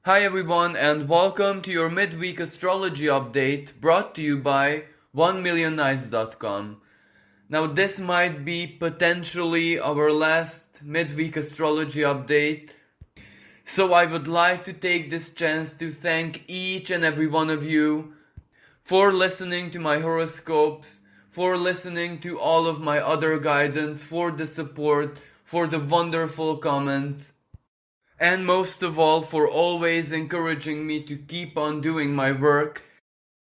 Hi everyone and welcome to your midweek astrology update brought to you by onemillionnights.com. Now this might be potentially our last midweek astrology update, so I would like to take this chance to thank each and every one of you for listening to my horoscopes, for listening to all of my other guidance, for the support, for the wonderful comments, and most of all for always encouraging me to keep on doing my work.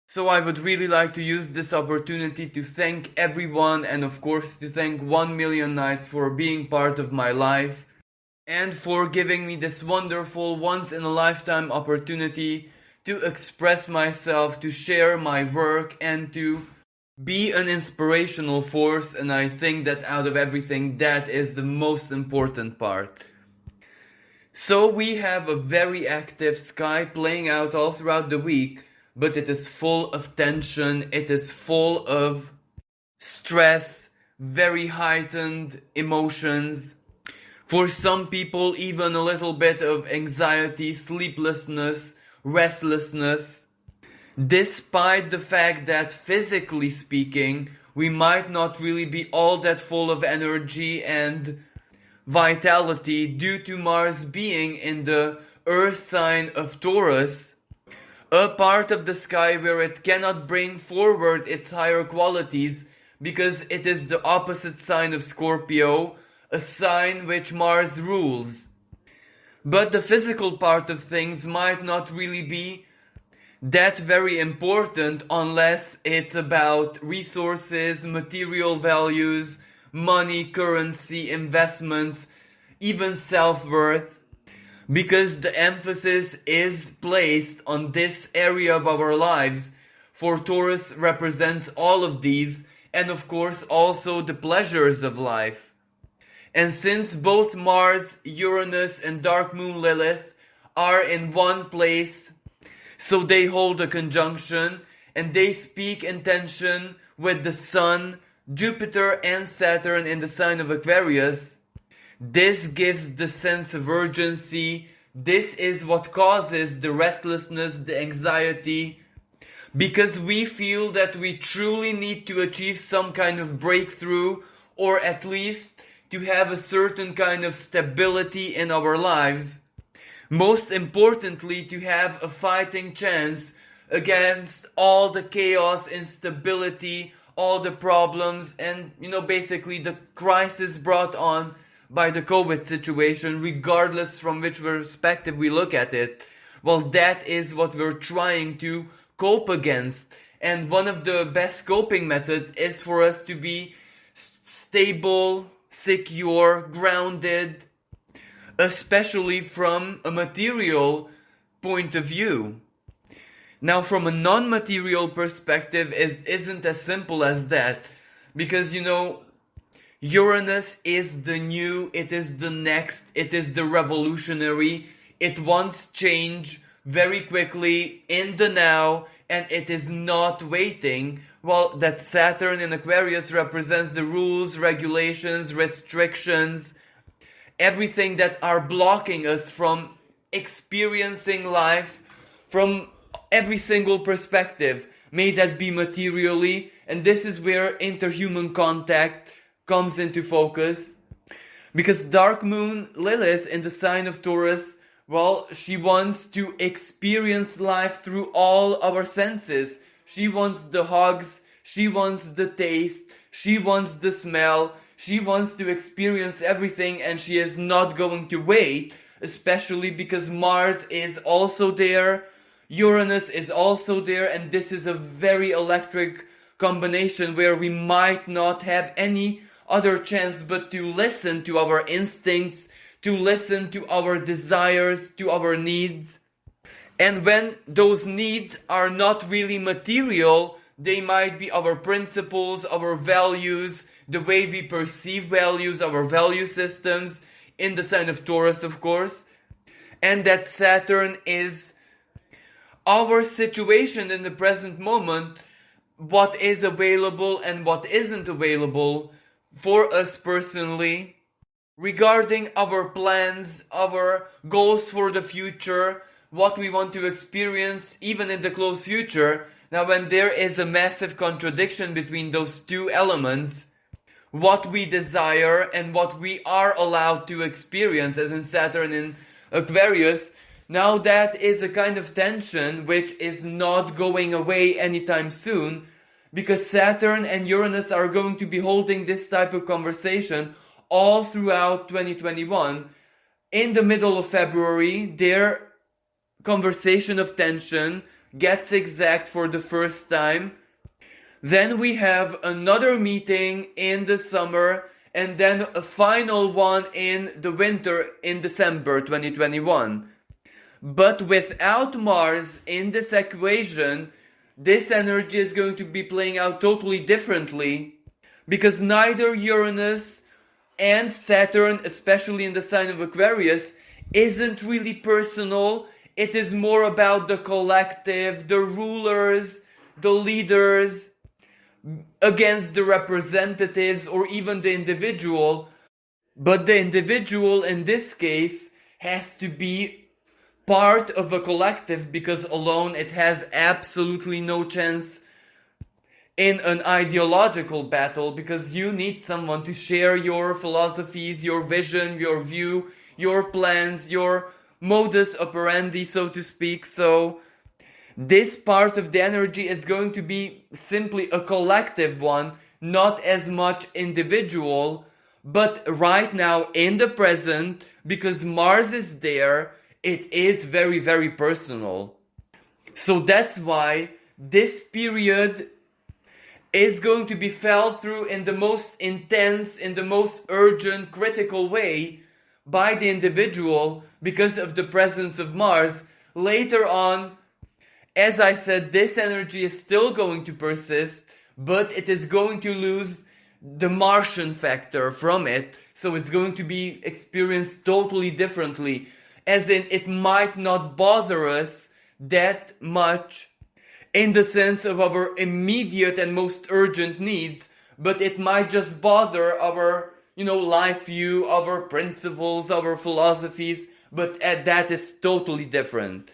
So I would really like to use this opportunity to thank everyone and of course to thank 1 million nights for being part of my life and for giving me this wonderful once in a lifetime opportunity to express myself, to share my work and to be an inspirational force. And I think that out of everything that is the most important part. So we have a very active sky playing out all throughout the week, but it is full of tension, it is full of stress, very heightened emotions. For some people, even a little bit of anxiety, sleeplessness, restlessness. Despite the fact that physically speaking, we might not really be all that full of energy and vitality due to Mars being in the Earth sign of Taurus, a part of the sky where it cannot bring forward its higher qualities because it is the opposite sign of Scorpio, a sign which Mars rules. But the physical part of things might not really be that very important unless it's about resources, material values, money, currency, investments, even self-worth, because the emphasis is placed on this area of our lives. For Taurus represents all of these and of course also the pleasures of life. And since both Mars, Uranus and Dark Moon Lilith are in one place, so they hold a conjunction and they speak in tension with the Sun, Jupiter and Saturn in the sign of Aquarius, this gives the sense of urgency. This is what causes the restlessness, the anxiety, because we feel that we truly need to achieve some kind of breakthrough or at least to have a certain kind of stability in our lives. Most importantly, to have a fighting chance against all the chaos, instability, all the problems and, basically the crisis brought on by the COVID situation, regardless from which perspective we look at it. Well, that is what we're trying to cope against. And one of the best coping methods is for us to be stable, secure, grounded, especially from a material point of view. Now, from a non-material perspective, it isn't as simple as that. Because, Uranus is the new, it is the next, it is the revolutionary. It wants change very quickly in the now, and it is not waiting. While that Saturn in Aquarius represents the rules, regulations, restrictions, everything that are blocking us from experiencing life from every single perspective, may that be materially, and this is where interhuman contact comes into focus. Because Dark Moon Lilith in the sign of Taurus, well, she wants to experience life through all our senses. She wants the hugs, she wants the taste, she wants the smell, she wants to experience everything, and she is not going to wait, especially because Mars is also there, Uranus is also there, and this is a very electric combination where we might not have any other chance but to listen to our instincts, to listen to our desires, to our needs. And when those needs are not really material, they might be our principles, our values, the way we perceive values, our value systems, in the sign of Taurus, of course. And that Saturn is our situation in the present moment, what is available and what isn't available for us personally, regarding our plans, our goals for the future, what we want to experience even in the close future. Now, when there is a massive contradiction between those two elements, what we desire and what we are allowed to experience, as in Saturn in Aquarius, now that is a kind of tension which is not going away anytime soon, because Saturn and Uranus are going to be holding this type of conversation all throughout 2021. In the middle of February, their conversation of tension gets exact for the first time. Then we have another meeting in the summer, and then a final one in the winter in December 2021. But without Mars in this equation, this energy is going to be playing out totally differently, because neither Uranus and Saturn, especially in the sign of Aquarius, isn't really personal. It is more about the collective, the rulers, the leaders, against the representatives or even the individual. But the individual in this case has to be part of a collective, because alone it has absolutely no chance in an ideological battle, because you need someone to share your philosophies, your vision, your view, your plans, your modus operandi, so to speak. So this part of the energy is going to be simply a collective one, not as much individual. But right now, in the present, because Mars is there, it is very, very personal. So that's why this period is going to be felt through in the most intense, in the most urgent, critical way by the individual, because of the presence of Mars. Later on, as I said, this energy is still going to persist, but it is going to lose the Martian factor from it. So it's going to be experienced totally differently. As in, it might not bother us that much in the sense of our immediate and most urgent needs, but it might just bother our, life view, our principles, our philosophies, but that is totally different.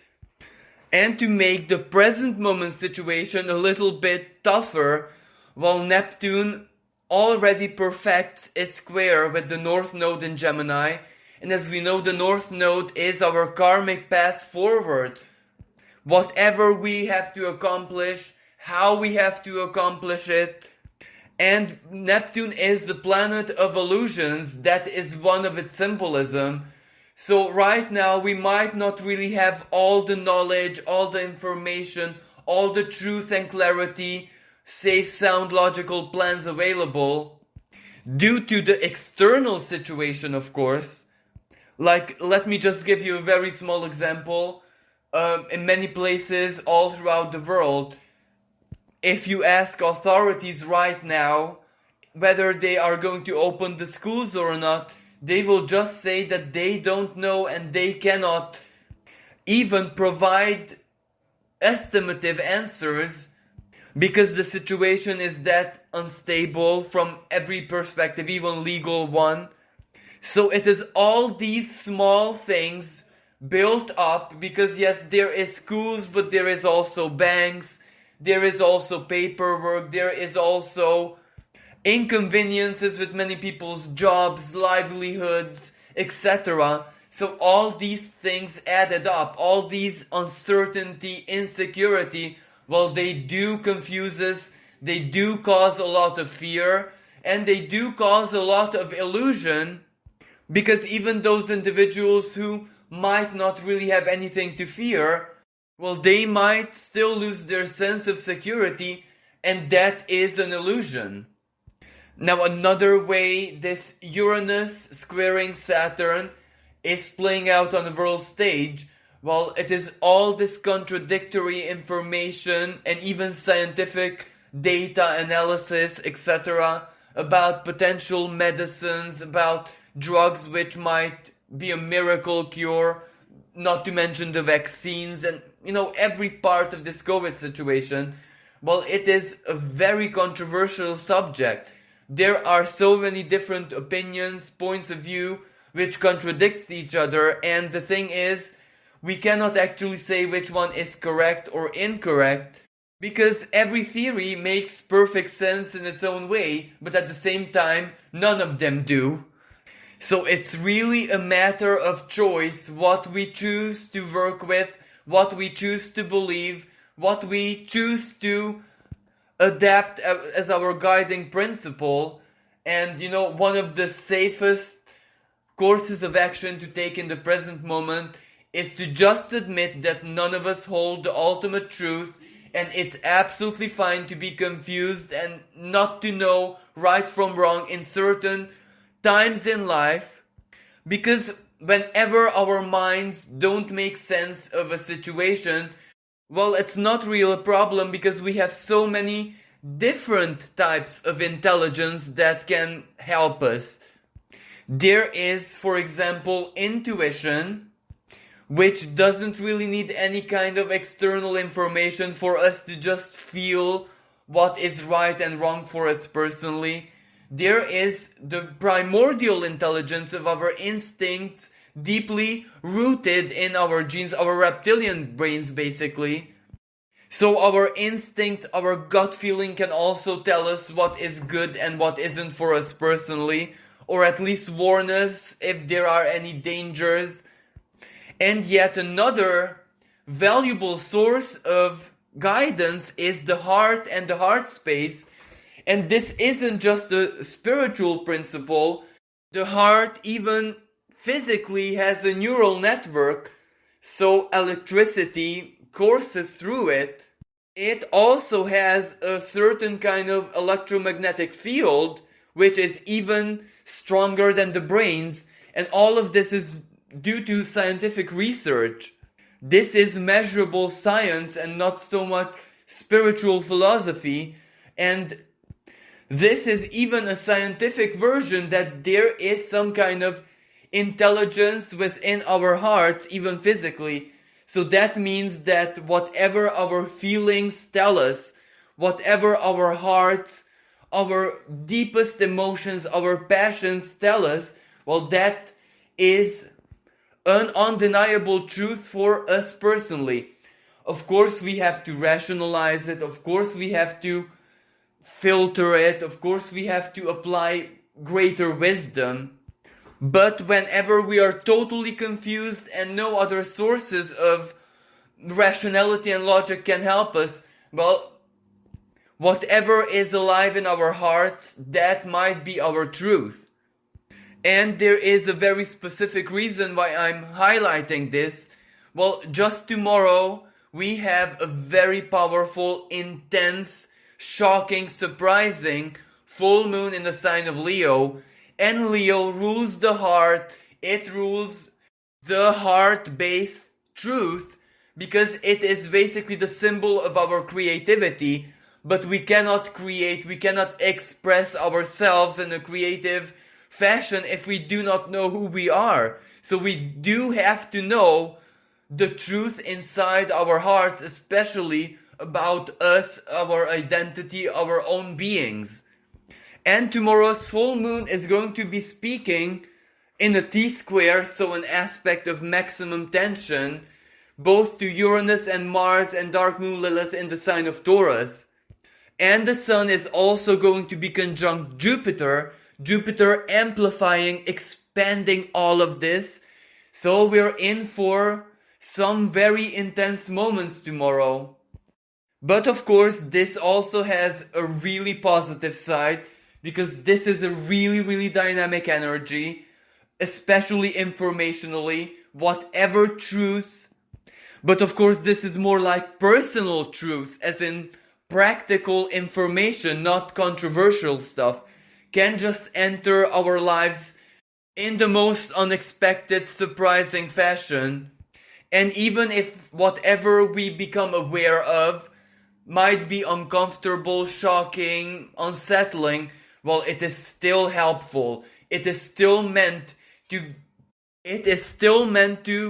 And to make the present moment situation a little bit tougher, while Neptune already perfects its square with the North Node in Gemini, and as we know, the North Node is our karmic path forward. Whatever we have to accomplish, how we have to accomplish it. And Neptune is the planet of illusions. That is one of its symbolism. So right now we might not really have all the knowledge, all the information, all the truth and clarity, safe, sound, logical plans available, due to the external situation, of course. Like, let me just give you a very small example. In many places all throughout the world, if you ask authorities right now whether they are going to open the schools or not, they will just say that they don't know, and they cannot even provide estimative answers, because the situation is that unstable from every perspective, even legal one. So it is all these small things built up, because yes, there is schools, but there is also banks, there is also paperwork, there is also inconveniences with many people's jobs, livelihoods, etc. So all these things added up, all these uncertainty, insecurity, well, they do confuse us, they do cause a lot of fear, and they do cause a lot of illusion. Because even those individuals who might not really have anything to fear, well, they might still lose their sense of security, and that is an illusion. Now, another way this Uranus squaring Saturn is playing out on the world stage, well, it is all this contradictory information and even scientific data analysis, etc., about potential medicines, about drugs which might be a miracle cure, not to mention the vaccines and, every part of this COVID situation. Well, it is a very controversial subject. There are so many different opinions, points of view, which contradicts each other. And the thing is, we cannot actually say which one is correct or incorrect, because every theory makes perfect sense in its own way, but at the same time, none of them do. So it's really a matter of choice, what we choose to work with, what we choose to believe, what we choose to adapt as our guiding principle. And one of the safest courses of action to take in the present moment is to just admit that none of us hold the ultimate truth, and it's absolutely fine to be confused and not to know right from wrong in certain times in life, because whenever our minds don't make sense of a situation, well, it's not really a problem, because we have so many different types of intelligence that can help us. There is, for example, intuition, which doesn't really need any kind of external information for us to just feel what is right and wrong for us personally. There is the primordial intelligence of our instincts, deeply rooted in our genes, our reptilian brains basically. So our instincts, our gut feeling can also tell us what is good and what isn't for us personally, or at least warn us if there are any dangers. And yet another valuable source of guidance is the heart and the heart space. And this isn't just a spiritual principle. The heart even physically has a neural network, so electricity courses through it. It also has a certain kind of electromagnetic field, which is even stronger than the brain's, and all of this is due to scientific research. This is measurable science and not so much spiritual philosophy, and this is even a scientific version that there is some kind of intelligence within our hearts, even physically. So that means that whatever our feelings tell us, whatever our hearts, our deepest emotions, our passions tell us, well, that is an undeniable truth for us personally. Of course, we have to rationalize it. Of course, we have to filter it. Of course, we have to apply greater wisdom. But whenever we are totally confused and no other sources of rationality and logic can help us, well, whatever is alive in our hearts, that might be our truth. And there is a very specific reason why I'm highlighting this. Well, just tomorrow, we have a very powerful, intense, shocking, surprising full moon in the sign of Leo. And Leo rules the heart. It rules the heart-based truth, because it is basically the symbol of our creativity. But we cannot create, we cannot express ourselves in a creative fashion if we do not know who we are. So we do have to know the truth inside our hearts, especially about us, our identity, our own beings. And tomorrow's full moon is going to be speaking in a T-square, so an aspect of maximum tension, both to Uranus and Mars and Dark Moon Lilith in the sign of Taurus. And the Sun is also going to be conjunct Jupiter, Jupiter amplifying, expanding all of this. So we're in for some very intense moments tomorrow. But of course, this also has a really positive side, because this is a really, really dynamic energy, especially informationally, whatever truths. But of course, this is more like personal truth, as in practical information, not controversial stuff, can just enter our lives in the most unexpected, surprising fashion. And even if whatever we become aware of might be uncomfortable, shocking, unsettling, well, it is still helpful. It is still meant to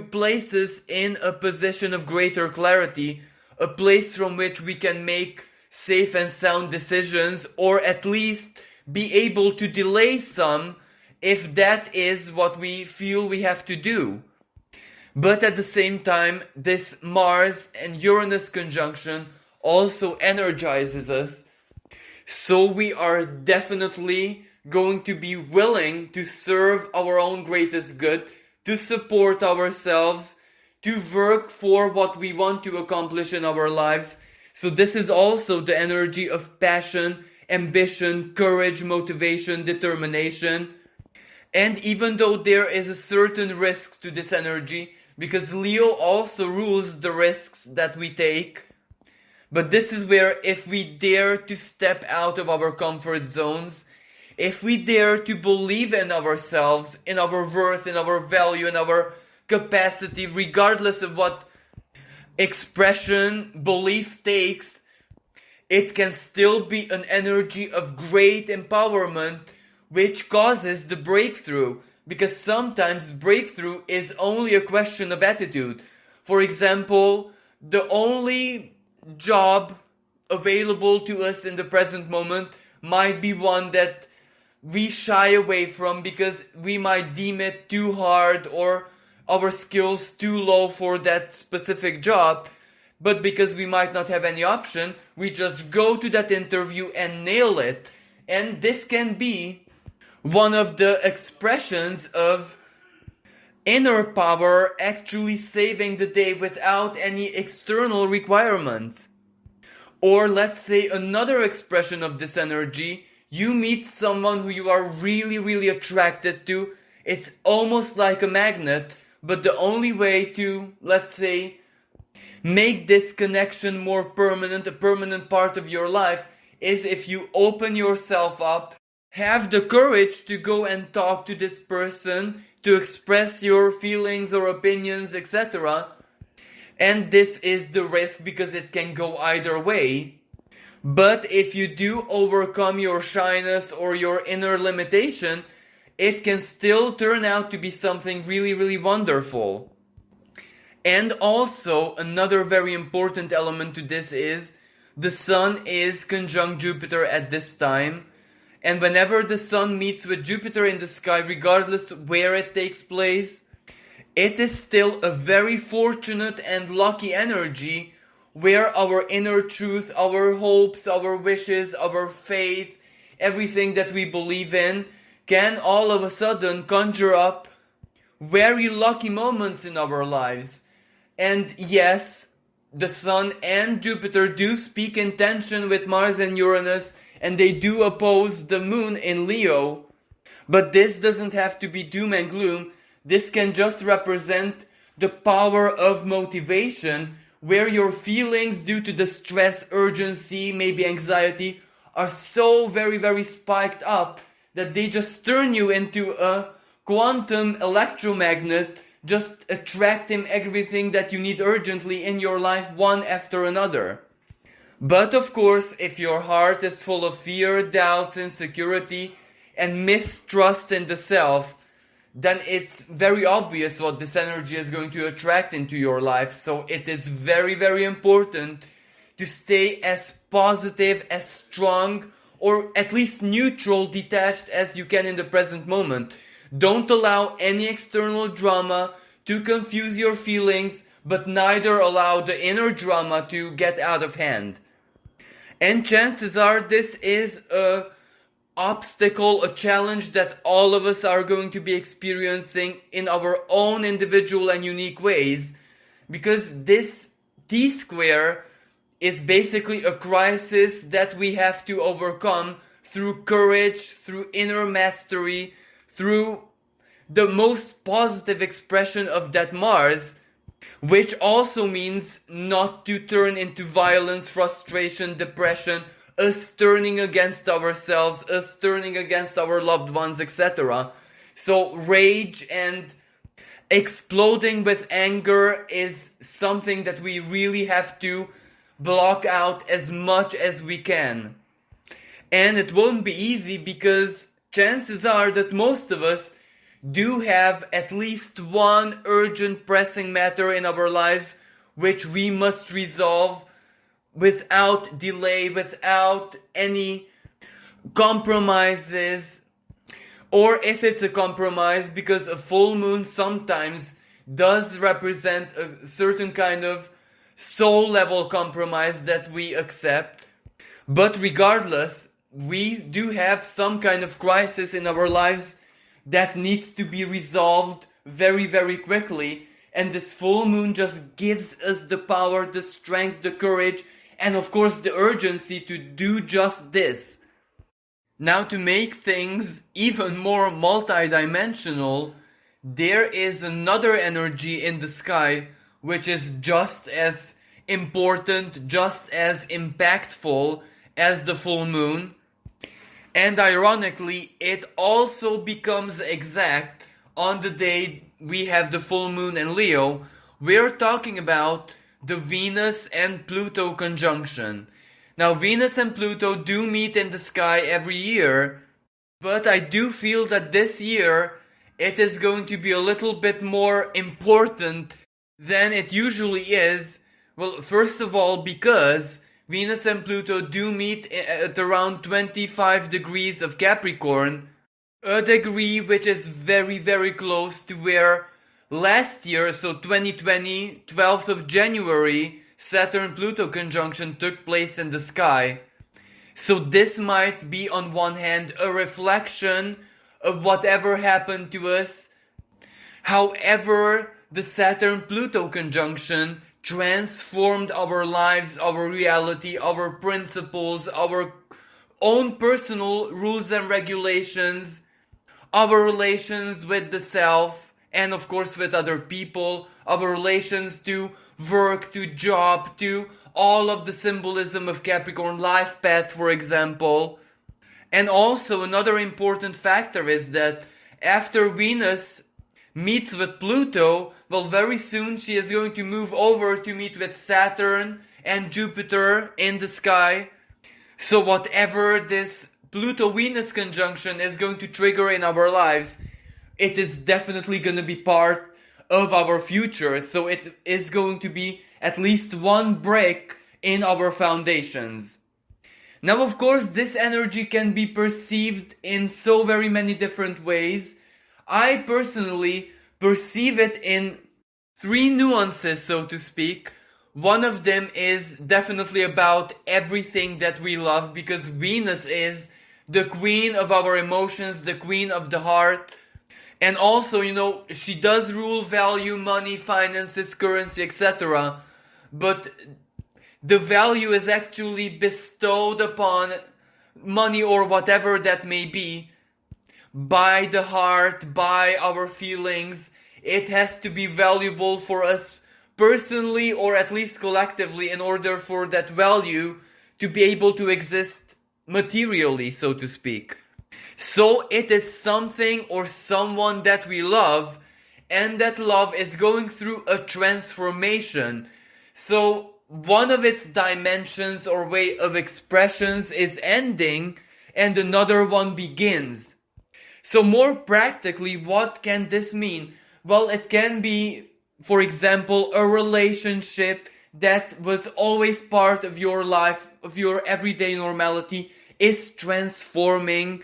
place us in a position of greater clarity, a place from which we can make safe and sound decisions, or at least be able to delay some if that is what we feel we have to do. But at the same time, this Mars and Uranus conjunction also energizes us. So we are definitely going to be willing to serve our own greatest good, to support ourselves, to work for what we want to accomplish in our lives. So this is also the energy of passion, ambition, courage, motivation, determination. And even though there is a certain risk to this energy, because Leo also rules the risks that we take, but this is where if we dare to step out of our comfort zones, if we dare to believe in ourselves, in our worth, in our value, in our capacity, regardless of what expression belief takes, it can still be an energy of great empowerment which causes the breakthrough. Because sometimes breakthrough is only a question of attitude. For example, the only job available to us in the present moment might be one that we shy away from because we might deem it too hard or our skills too low for that specific job. But because we might not have any option, we just go to that interview and nail it. And this can be one of the expressions of inner power actually saving the day without any external requirements. Or let's say another expression of this energy, you meet someone who you are really, really attracted to. It's almost like a magnet, but the only way to, let's say, make this connection more permanent, a permanent part of your life, is if you open yourself up, have the courage to go and talk to this person, to express your feelings or opinions, etc. And this is the risk because it can go either way. But if you do overcome your shyness or your inner limitation, it can still turn out to be something really, really wonderful. And also, another very important element to this is the Sun is conjunct Jupiter at this time. And whenever the Sun meets with Jupiter in the sky, regardless where it takes place, it is still a very fortunate and lucky energy where our inner truth, our hopes, our wishes, our faith, everything that we believe in, can all of a sudden conjure up very lucky moments in our lives. And yes, the Sun and Jupiter do speak in tension with Mars and Uranus, and they do oppose the Moon in Leo. But this doesn't have to be doom and gloom. This can just represent the power of motivation, where your feelings due to the stress, urgency, maybe anxiety, are so very, very spiked up that they just turn you into a quantum electromagnet, just attracting everything that you need urgently in your life, one after another. But of course, if your heart is full of fear, doubts, insecurity, and mistrust in the self, then it's very obvious what this energy is going to attract into your life. So it is very, very important to stay as positive, as strong, or at least neutral, detached as you can in the present moment. Don't allow any external drama to confuse your feelings, but neither allow the inner drama to get out of hand. And chances are this is a obstacle, a challenge that all of us are going to be experiencing in our own individual and unique ways, because this T-square is basically a crisis that we have to overcome through courage, through inner mastery, through the most positive expression of that Mars, which also means not to turn into violence, frustration, depression, us turning against ourselves, us turning against our loved ones, etc. So rage and exploding with anger is something that we really have to block out as much as we can. And it won't be easy because chances are that most of us do have at least one urgent pressing matter in our lives which we must resolve without delay, without any compromises. Or if it's a compromise, because a full moon sometimes does represent a certain kind of soul level compromise that we accept. But regardless, we do have some kind of crisis in our lives that needs to be resolved very, very quickly. And this full moon just gives us the power, the strength, the courage, and of course the urgency to do just this. Now, to make things even more multidimensional, there is another energy in the sky which is just as important, just as impactful as the full moon. And ironically, it also becomes exact on the day we have the full moon in Leo. We're talking about the Venus and Pluto conjunction. Now, Venus and Pluto do meet in the sky every year, but I do feel that this year it is going to be a little bit more important than it usually is. Well, first of all, because Venus and Pluto do meet at around 25 degrees of Capricorn, a degree which is very, very close to where last year, so 2020, 12th of January, Saturn-Pluto conjunction took place in the sky. So this might be on one hand a reflection of whatever happened to us. However, the Saturn-Pluto conjunction transformed our lives, our reality, our principles, our own personal rules and regulations, our relations with the self, and of course with other people, our relations to work, to job, to all of the symbolism of Capricorn life path, for example. And also another important factor is that after Venus meets with Pluto, well, very soon she is going to move over to meet with Saturn and Jupiter in the sky. So whatever this Pluto-Venus conjunction is going to trigger in our lives, it is definitely going to be part of our future. So it is going to be at least one brick in our foundations. Now, of course, this energy can be perceived in so very many different ways. I personally perceive it in three nuances, so to speak. One of them is definitely about everything that we love, because Venus is the queen of our emotions, the queen of the heart. And also, she does rule value, money, finances, currency, etc. But the value is actually bestowed upon money or whatever that may be by the heart, by our feelings. It has to be valuable for us personally or at least collectively in order for that value to be able to exist materially, so to speak. So it is something or someone that we love, and that love is going through a transformation. So one of its dimensions or way of expressions is ending and another one begins. So more practically, what can this mean? Well, it can be, for example, a relationship that was always part of your life, of your everyday normality, is transforming.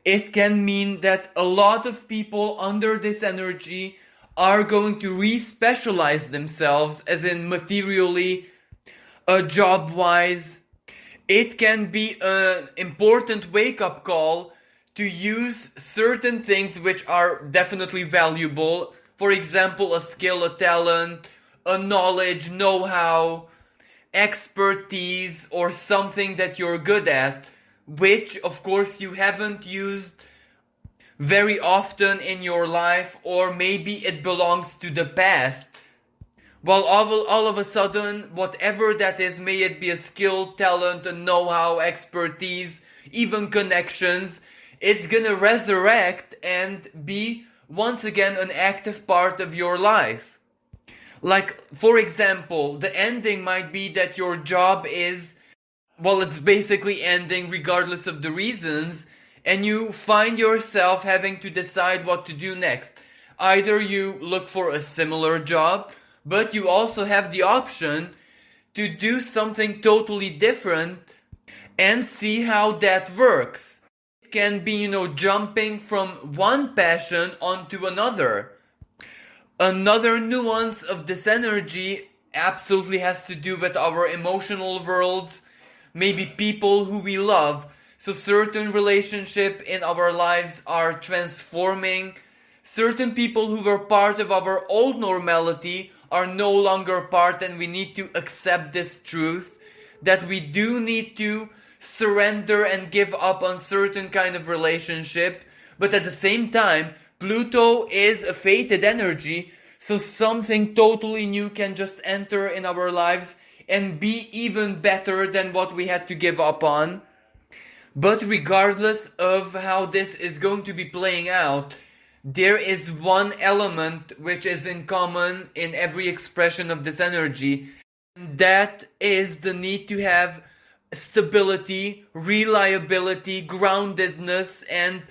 It can mean that a lot of people under this energy are going to re-specialize themselves, as in materially, job-wise. It can be an important wake-up call to use certain things which are definitely valuable. For example, a skill, a talent, a knowledge, know-how, expertise, or something that you're good at, which of course you haven't used very often in your life, or maybe it belongs to the past. Well, all of a sudden, whatever that is, may it be a skill, talent, a know-how, expertise, even connections, it's gonna resurrect and be once again an active part of your life. Like, for example, the ending might be that your job is, well, it's basically ending regardless of the reasons, and you find yourself having to decide what to do next. Either you look for a similar job, but you also have the option to do something totally different and see how that works. It can be, jumping from one passion onto another. Another nuance of this energy absolutely has to do with our emotional worlds, maybe people who we love. So certain relationships in our lives are transforming. Certain people who were part of our old normality are no longer part, and we need to accept this truth that we do need to surrender and give up on certain kind of relationships. But at the same time, Pluto is a fated energy, so something totally new can just enter in our lives and be even better than what we had to give up on. But regardless of how this is going to be playing out, there is one element which is in common in every expression of this energy. That is the need to have stability, reliability, groundedness, and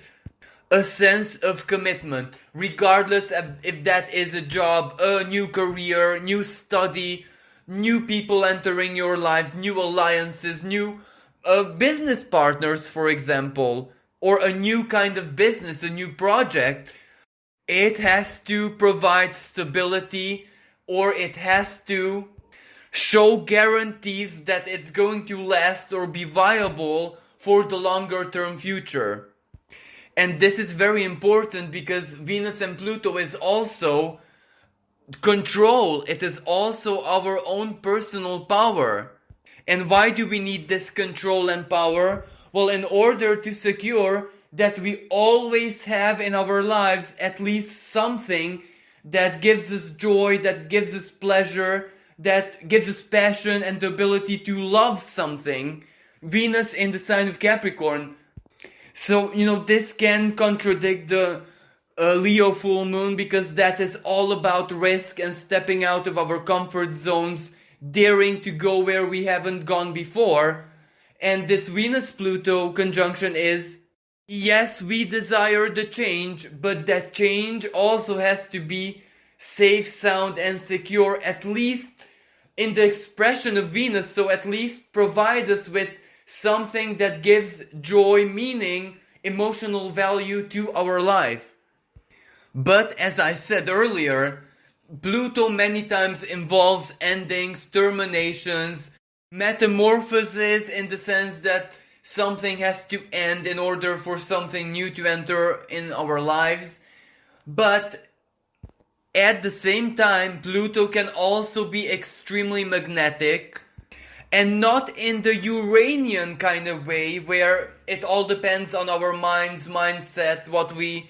a sense of commitment, regardless of if that is a job, a new career, new study, new people entering your lives, new alliances, new business partners, for example, or a new kind of business, a new project. It has to provide stability, or it has to show guarantees that it's going to last or be viable for the longer term future. And this is very important because Venus and Pluto is also control. It is also our own personal power. And why do we need this control and power? Well, in order to secure that we always have in our lives at least something that gives us joy, that gives us pleasure, that gives us passion and the ability to love something. Venus in the sign of Capricorn. So, this can contradict the Leo full moon, because that is all about risk and stepping out of our comfort zones, daring to go where we haven't gone before. And this Venus-Pluto conjunction is, yes, we desire the change, but that change also has to be safe, sound, and secure, at least in the expression of Venus. So at least provide us with something that gives joy, meaning, emotional value to our life. But as I said earlier, Pluto many times involves endings, terminations, metamorphosis, in the sense that something has to end in order for something new to enter in our lives. But at the same time, Pluto can also be extremely magnetic, and not in the Uranian kind of way where it all depends on our mindset, what we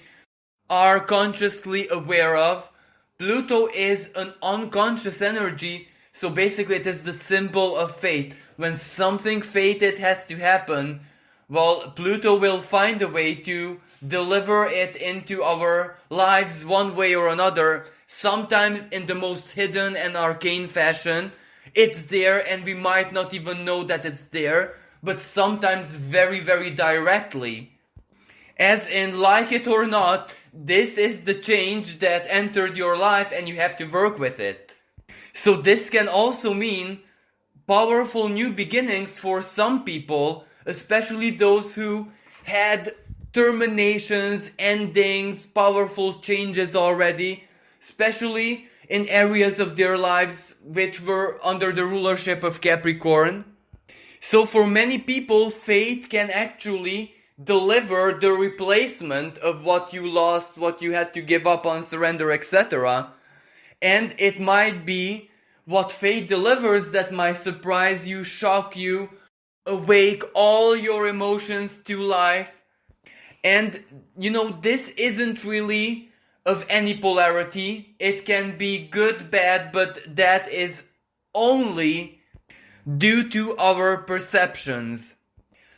are consciously aware of. Pluto is an unconscious energy, so basically it is the symbol of fate. When something fated has to happen, well, Pluto will find a way to deliver it into our lives one way or another, sometimes in the most hidden and arcane fashion. It's there and we might not even know that it's there, but sometimes very, very directly. As in, like it or not, this is the change that entered your life and you have to work with it. So this can also mean powerful new beginnings for some people, especially those who had terminations, endings, powerful changes already, especially in areas of their lives which were under the rulership of Capricorn. So for many people, fate can actually deliver the replacement of what you lost, what you had to give up on, surrender, etc. And it might be what fate delivers that might surprise you, shock you, awake all your emotions to life. And, this isn't really of any polarity. It can be good, bad, but that is only due to our perceptions.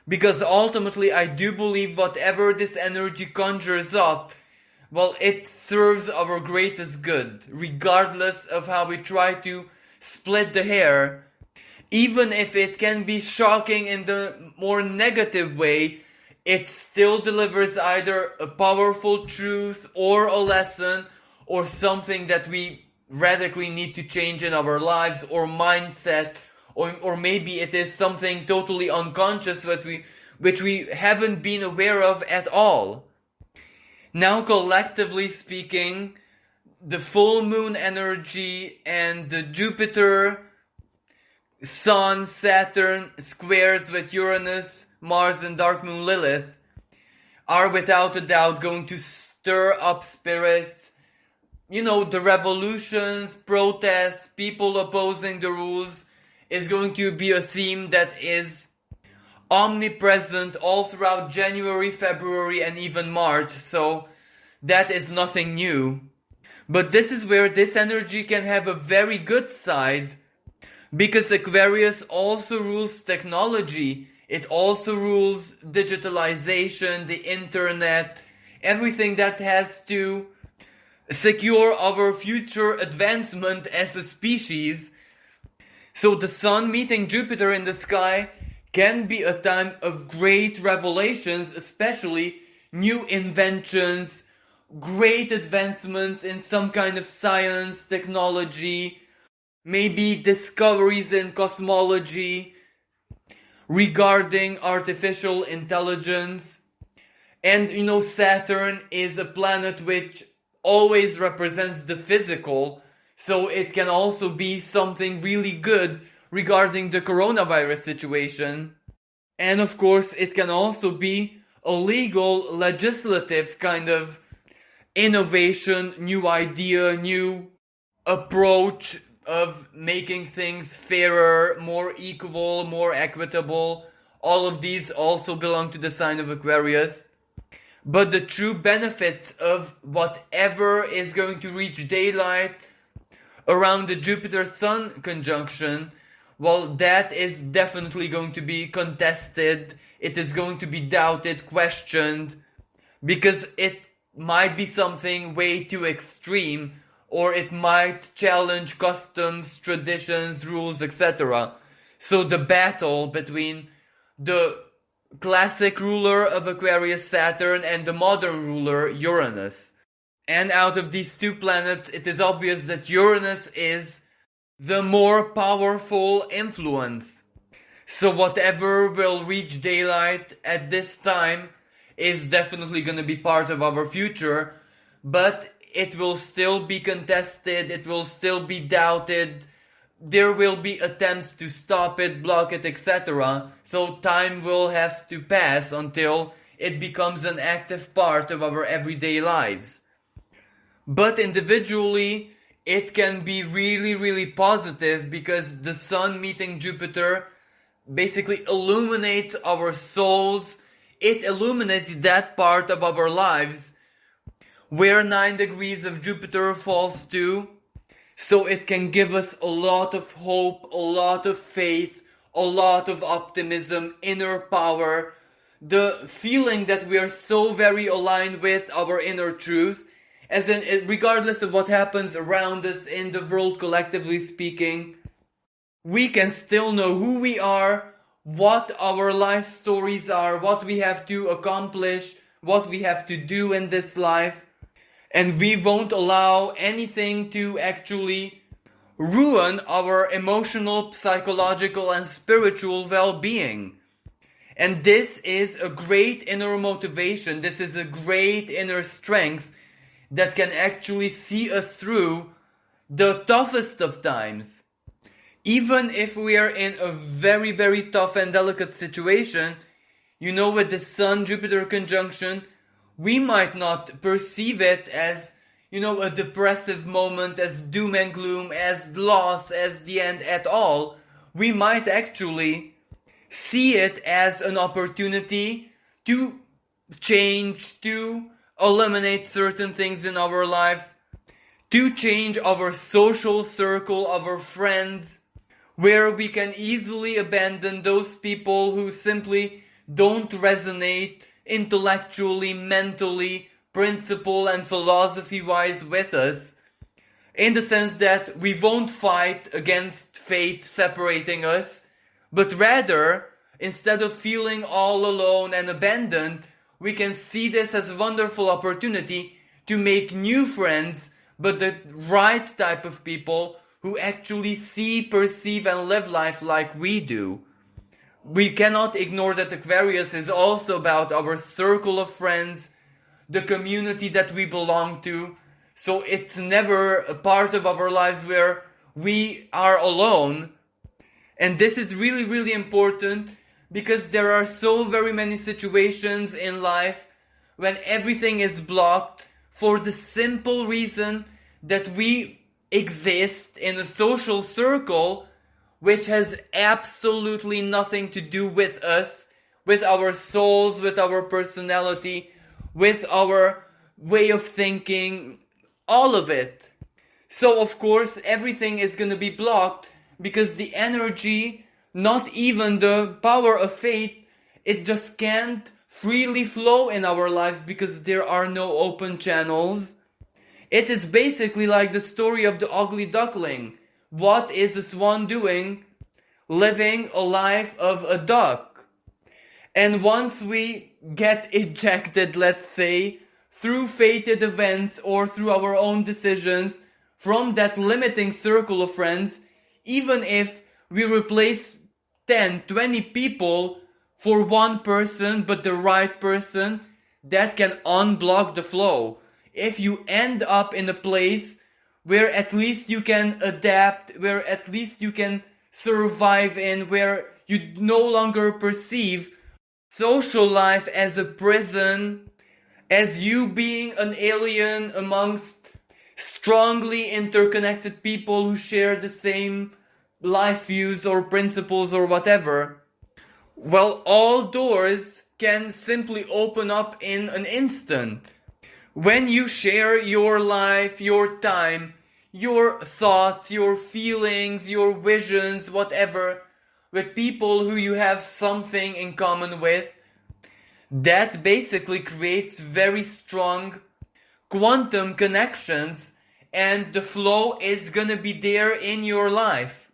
Because ultimately, I do believe whatever this energy conjures up, well, it serves our greatest good, regardless of how we try to split the hair. Even if it can be shocking in the more negative way, it still delivers either a powerful truth or a lesson or something that we radically need to change in our lives or mindset, or maybe it is something totally unconscious which we haven't been aware of at all. Now, collectively speaking, the full moon energy and the Jupiter, Sun, Saturn squares with Uranus, Mars and dark moon Lilith are without a doubt going to stir up spirits. You know, the revolutions, protests, people opposing the rules is going to be a theme that is omnipresent all throughout January, February and even March. So that is nothing new. But this is where this energy can have a very good side, because Aquarius also rules technology. It also rules digitalization, the internet, everything that has to secure our future advancement as a species. So the Sun meeting Jupiter in the sky can be a time of great revelations, especially new inventions, great advancements in some kind of science, technology, maybe discoveries in cosmology regarding artificial intelligence. And you know, Saturn is a planet which always represents the physical, so it can also be something really good regarding the coronavirus situation. And of course, it can also be a legal, legislative kind of innovation, new idea, new approach of making things fairer, more equal, more equitable. All of these also belong to the sign of Aquarius. But the true benefits of whatever is going to reach daylight around the Jupiter-Sun conjunction, well, that is definitely going to be contested. It is going to be doubted, questioned, because it might be something way too extreme, or it might challenge customs, traditions, rules, etc. So the battle between the classic ruler of Aquarius, Saturn, and the modern ruler, Uranus. And out of these two planets, it is obvious that Uranus is the more powerful influence. So whatever will reach daylight at this time is definitely going to be part of our future, but it will still be contested, it will still be doubted, there will be attempts to stop it, block it, etc. So time will have to pass until it becomes an active part of our everyday lives. But individually, it can be really, really positive, because the Sun meeting Jupiter basically illuminates our souls. It illuminates that part of our lives where 9 degrees of Jupiter falls to. So it can give us a lot of hope, a lot of faith, a lot of optimism, inner power, the feeling that we are so very aligned with our inner truth, as in, regardless of what happens around us in the world collectively speaking, we can still know who we are, what our life stories are, what we have to accomplish, what we have to do in this life. And we won't allow anything to actually ruin our emotional, psychological, and spiritual well-being. And this is a great inner motivation. This is a great inner strength that can actually see us through the toughest of times. Even if we are in a very, very tough and delicate situation, you know, with the Sun-Jupiter conjunction, we might not perceive it as, you know, a depressive moment, as doom and gloom, as loss, as the end at all. We might actually see it as an opportunity to change, to eliminate certain things in our life, to change our social circle, our friends, where we can easily abandon those people who simply don't resonate intellectually, mentally, principle and philosophy-wise with us, in the sense that we won't fight against fate separating us, but rather, instead of feeling all alone and abandoned, we can see this as a wonderful opportunity to make new friends, but the right type of people who actually see, perceive and live life like we do. We cannot ignore that Aquarius is also about our circle of friends, the community that we belong to, So it's never a part of our lives where we are alone. And this is really, really important because there are so very many situations in life when everything is blocked for the simple reason that we exist in a social circle which has absolutely nothing to do with us, with our souls, with our personality, with our way of thinking, all of it. So of course everything is going to be blocked because the energy, not even the power of faith, it just can't freely flow in our lives because there are no open channels. It is basically like the story of the ugly duckling. What is a swan doing? Living a life of a duck. And once we get ejected, let's say, through fated events or through our own decisions from that limiting circle of friends, even if we replace 10, 20 people for one person, but the right person, that can unblock the flow. If you end up in a place where at least you can adapt, where at least you can survive in, where you no longer perceive social life as a prison, as you being an alien amongst strongly interconnected people who share the same life views or principles or whatever, well, all doors can simply open up in an instant. When you share your life, your time, your thoughts, your feelings, your visions, whatever, with people who you have something in common with, that basically creates very strong quantum connections, and the flow is gonna be there in your life.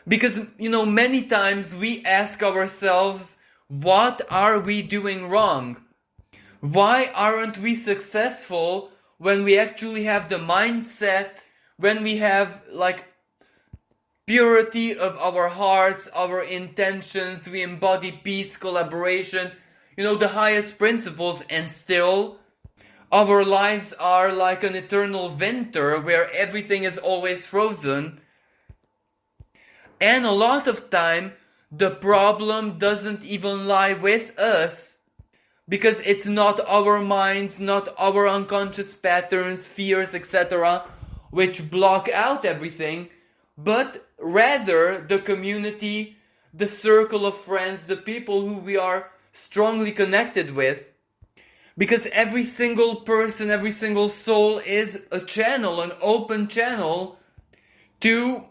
Because, many times we ask ourselves, what are we doing wrong? Why aren't we successful when we actually have the mindset, when we have purity of our hearts, our intentions, we embody peace, collaboration, the highest principles, and still our lives are like an eternal winter where everything is always frozen. And a lot of time, the problem doesn't even lie with us, because it's not our minds, not our unconscious patterns, fears, etc., which block out everything, but rather the community, the circle of friends, the people who we are strongly connected with. Because every single person, every single soul is a channel, an open channel to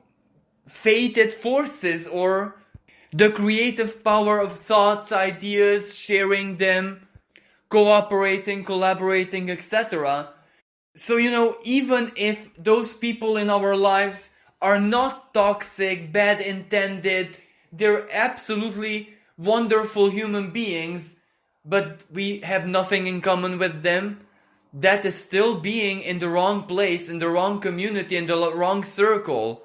fated forces or the creative power of thoughts, ideas, sharing them, cooperating, collaborating, etc. So, even if those people in our lives are not toxic, bad intended, they're absolutely wonderful human beings, but we have nothing in common with them, that is still being in the wrong place, in the wrong community, in the wrong circle.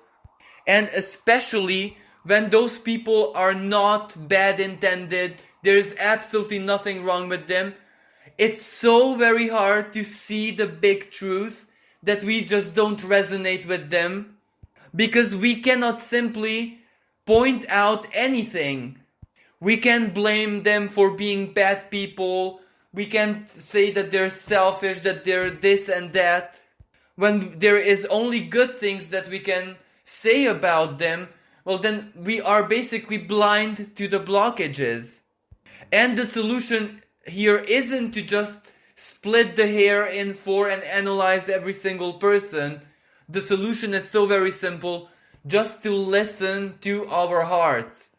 And especially when those people are not bad intended, there's absolutely nothing wrong with them, it's so very hard to see the big truth that we just don't resonate with them, because we cannot simply point out anything. We can't blame them for being bad people. We can't say that they're selfish, that they're this and that, when there is only good things that we can say about them. Well, then we are basically blind to the blockages. And the solution here isn't to just split the hair in four and analyze every single person. The solution is so very simple, just to listen to our hearts.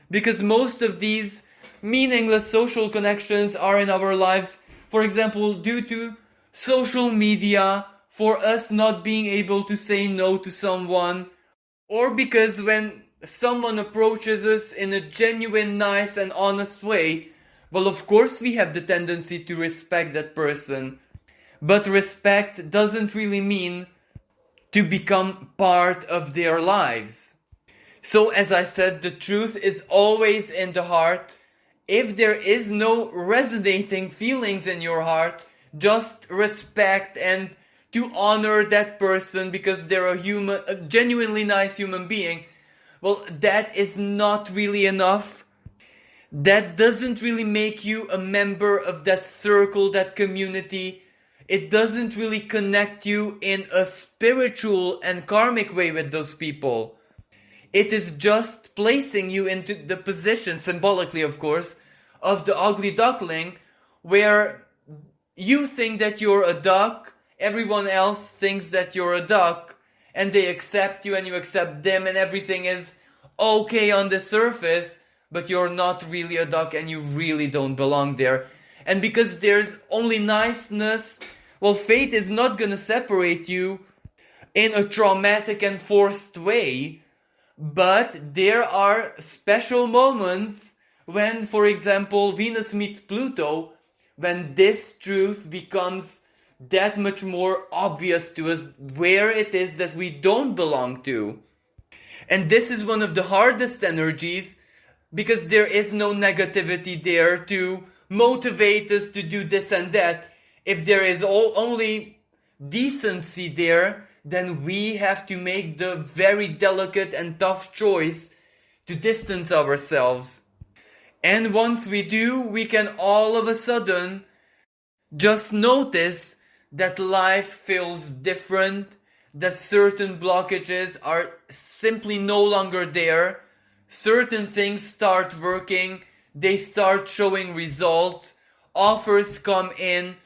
Because most of these meaningless social connections are in our lives, for example, due to social media, for us not being able to say no to someone, or because when someone approaches us in a genuine, nice and honest way, well, of course we have the tendency to respect that person. But respect doesn't really mean to become part of their lives. So as I said, the truth is always in the heart. If there is no resonating feelings in your heart, just respect and to honor that person because they're a genuinely nice human being. Well, that is not really enough. That doesn't really make you a member of that circle, that community. It doesn't really connect you in a spiritual and karmic way with those people. It is just placing you into the position, symbolically of course, of the ugly duckling, where you think that you're a duck, everyone else thinks that you're a duck, and they accept you and you accept them, and everything is okay on the surface, but you're not really a duck and you really don't belong there. And because there's only niceness, well, fate is not gonna separate you in a traumatic and forced way, but there are special moments when, for example, Venus meets Pluto, when this truth becomes that much more obvious to us, where it is that we don't belong to. And this is one of the hardest energies, because there is no negativity there to motivate us to do this and that. If there is only decency there, then we have to make the very delicate and tough choice to distance ourselves. And once we do, we can all of a sudden just notice that life feels different, that certain blockages are simply no longer there. Certain things start working, they start showing results, offers come in,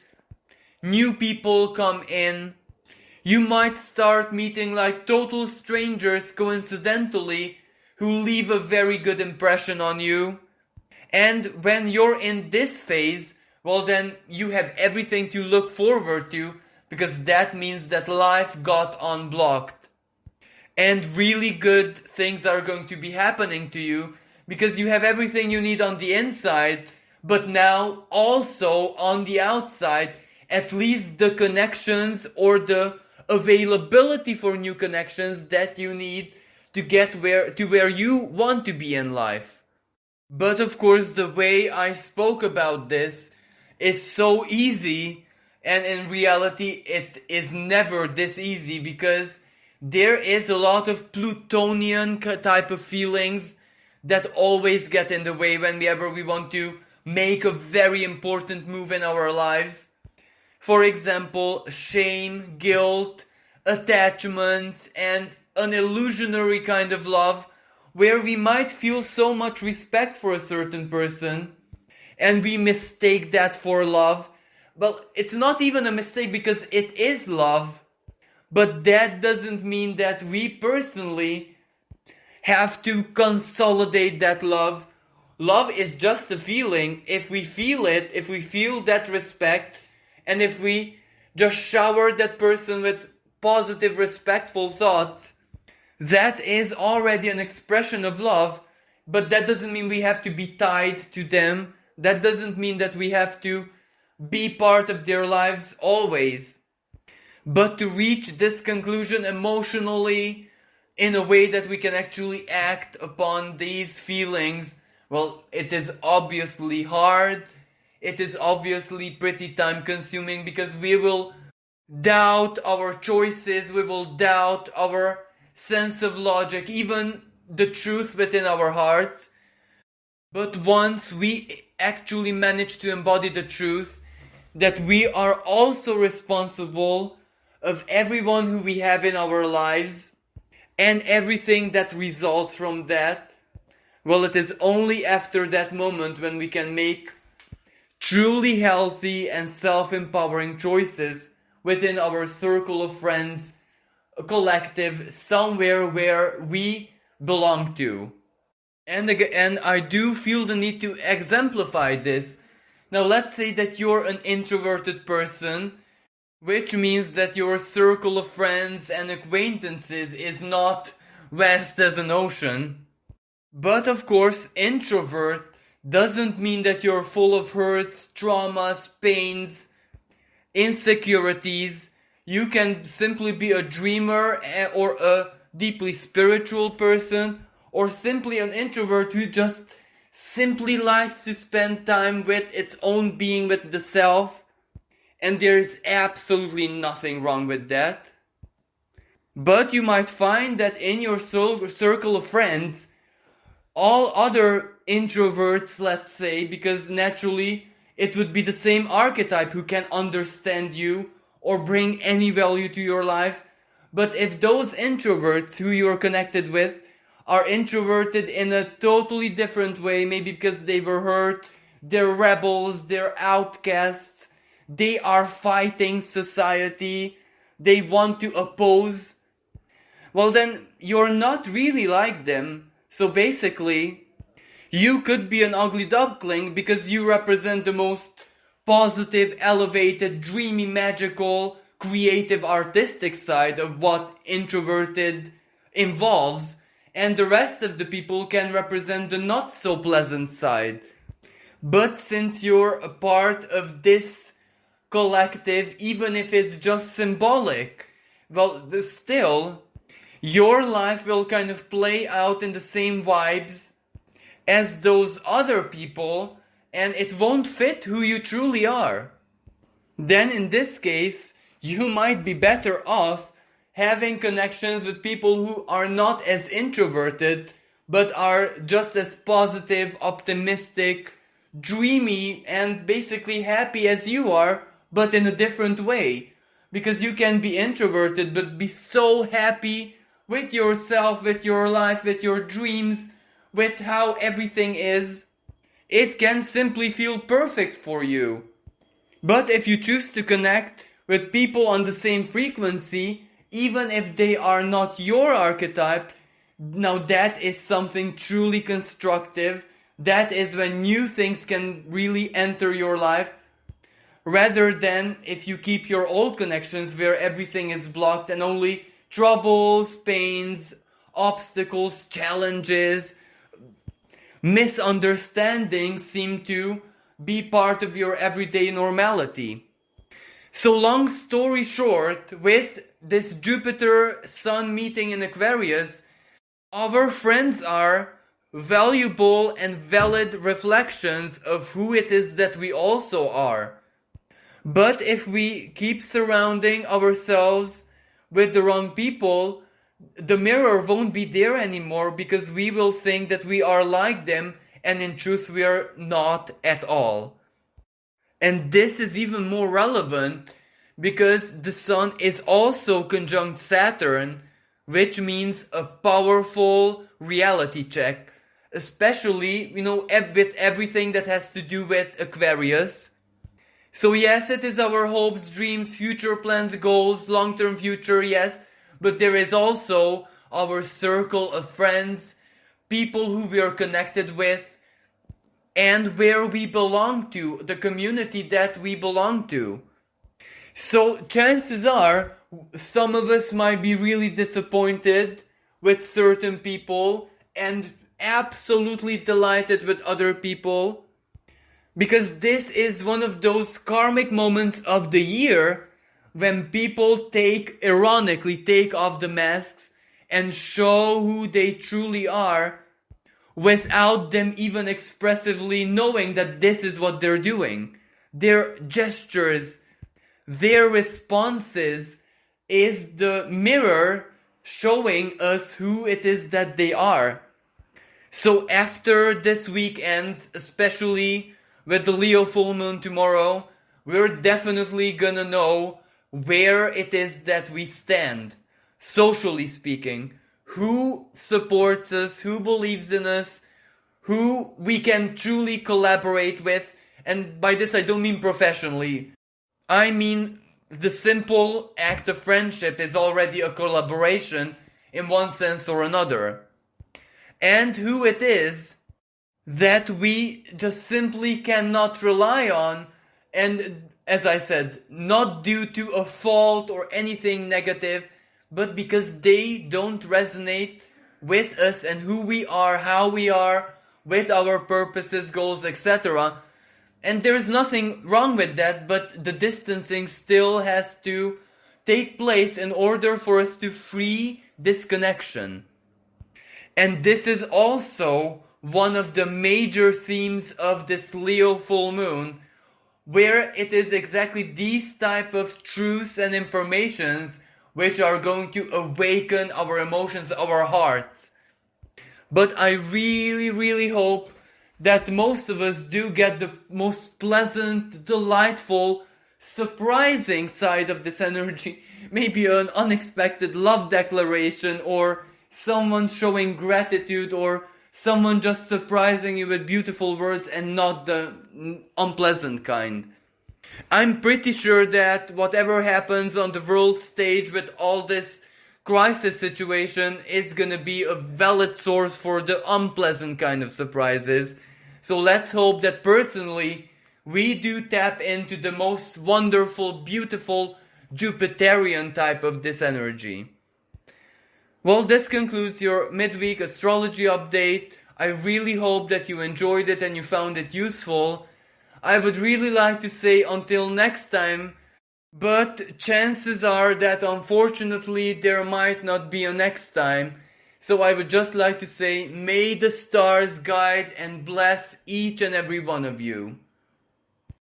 new people come in. You might start meeting like total strangers coincidentally who leave a very good impression on you. And when you're in this phase, well then you have everything to look forward to, because that means that life got unblocked. And really good things are going to be happening to you, because you have everything you need on the inside, but now also on the outside, at least the connections or the availability for new connections that you need to get where you want to be in life. But of course, the way I spoke about this is so easy, and in reality it is never this easy, because there is a lot of Plutonian type of feelings that always get in the way whenever we want to make a very important move in our lives. For example, shame, guilt, attachments, and an illusionary kind of love, where we might feel so much respect for a certain person, and we mistake that for love. But it's not even a mistake, because it is love. But that doesn't mean that we personally have to consolidate that love. Love is just a feeling. If we feel it, if we feel that respect, and if we just shower that person with positive, respectful thoughts, that is already an expression of love. But that doesn't mean we have to be tied to them. That doesn't mean that we have to be part of their lives always. But to reach this conclusion emotionally, in a way that we can actually act upon these feelings, well, it is obviously hard. It is obviously pretty time consuming, because we will doubt our choices, we will doubt our sense of logic, even the truth within our hearts. But once we actually manage to embody the truth, that we are also responsible of everyone who we have in our lives and everything that results from that, well, it is only after that moment when we can make truly healthy and self-empowering choices within our circle of friends, a collective, somewhere where we belong to. And I do feel the need to exemplify this. Now, let's say that you're an introverted person, which means that your circle of friends and acquaintances is not vast as an ocean. But of course, introvert doesn't mean that you're full of hurts, traumas, pains, insecurities. You can simply be a dreamer or a deeply spiritual person, or simply an introvert who just simply likes to spend time with its own being, with the self. And there's absolutely nothing wrong with that. But you might find that in your circle of friends, all other introverts, let's say, because naturally it would be the same archetype who can understand you or bring any value to your life. But if those introverts who you're connected with are introverted in a totally different way, maybe because they were hurt, they're rebels, they're outcasts, they are fighting society, they want to oppose, well then you're not really like them. So basically, you could be an ugly duckling because you represent the most positive, elevated, dreamy, magical, creative, artistic side of what introverted involves, and the rest of the people can represent the not so pleasant side. But since you're a part of this collective, even if it's just symbolic, well, still, your life will kind of play out in the same vibes as those other people, and it won't fit who you truly are. Then in this case, you might be better off having connections with people who are not as introverted, but are just as positive, optimistic, dreamy, and basically happy as you are, but in a different way. Because you can be introverted, but be so happy with yourself, with your life, with your dreams, with how everything is. It can simply feel perfect for you. But if you choose to connect with people on the same frequency, even if they are not your archetype, now that is something truly constructive. That is when new things can really enter your life, rather than if you keep your old connections where everything is blocked and only troubles, pains, obstacles, challenges, misunderstandings seem to be part of your everyday normality. So long story short, with this Jupiter-Sun meeting in Aquarius, our friends are valuable and valid reflections of who it is that we also are. But if we keep surrounding ourselves with the wrong people, the mirror won't be there anymore, because we will think that we are like them, and in truth we are not at all. And this is even more relevant because the Sun is also conjunct Saturn, which means a powerful reality check, especially, with everything that has to do with Aquarius. So yes, it is our hopes, dreams, future plans, goals, long-term future, yes, but there is also our circle of friends, people who we are connected with, and where we belong to, the community that we belong to. So chances are, some of us might be really disappointed with certain people and absolutely delighted with other people, because this is one of those karmic moments of the year when people ironically take off the masks and show who they truly are without them even expressively knowing that this is what they're doing. Their gestures, their responses is the mirror showing us who it is that they are. So after this week ends, especially with the Leo full moon tomorrow, we're definitely gonna know where it is that we stand, socially speaking, who supports us, who believes in us, who we can truly collaborate with. And by this I don't mean professionally. I mean the simple act of friendship is already a collaboration in one sense or another. And who it is that we just simply cannot rely on, and as I said, not due to a fault or anything negative, but because they don't resonate with us and who we are, how we are, with our purposes, goals, etc. And there's nothing wrong with that, but the distancing still has to take place in order for us to free this connection. And this is also one of the major themes of this Leo full moon, where it is exactly these type of truths and informations which are going to awaken our emotions, our hearts. But I really, really hope that most of us do get the most pleasant, delightful, surprising side of this energy. Maybe an unexpected love declaration, or someone showing gratitude, or someone just surprising you with beautiful words and not the unpleasant kind. I'm pretty sure that whatever happens on the world stage with all this crisis situation is gonna be a valid source for the unpleasant kind of surprises. So let's hope that personally we do tap into the most wonderful, beautiful, Jupiterian type of this energy. Well, this concludes your midweek astrology update. I really hope that you enjoyed it and you found it useful. I would really like to say until next time, but chances are that unfortunately there might not be a next time. So I would just like to say, may the stars guide and bless each and every one of you.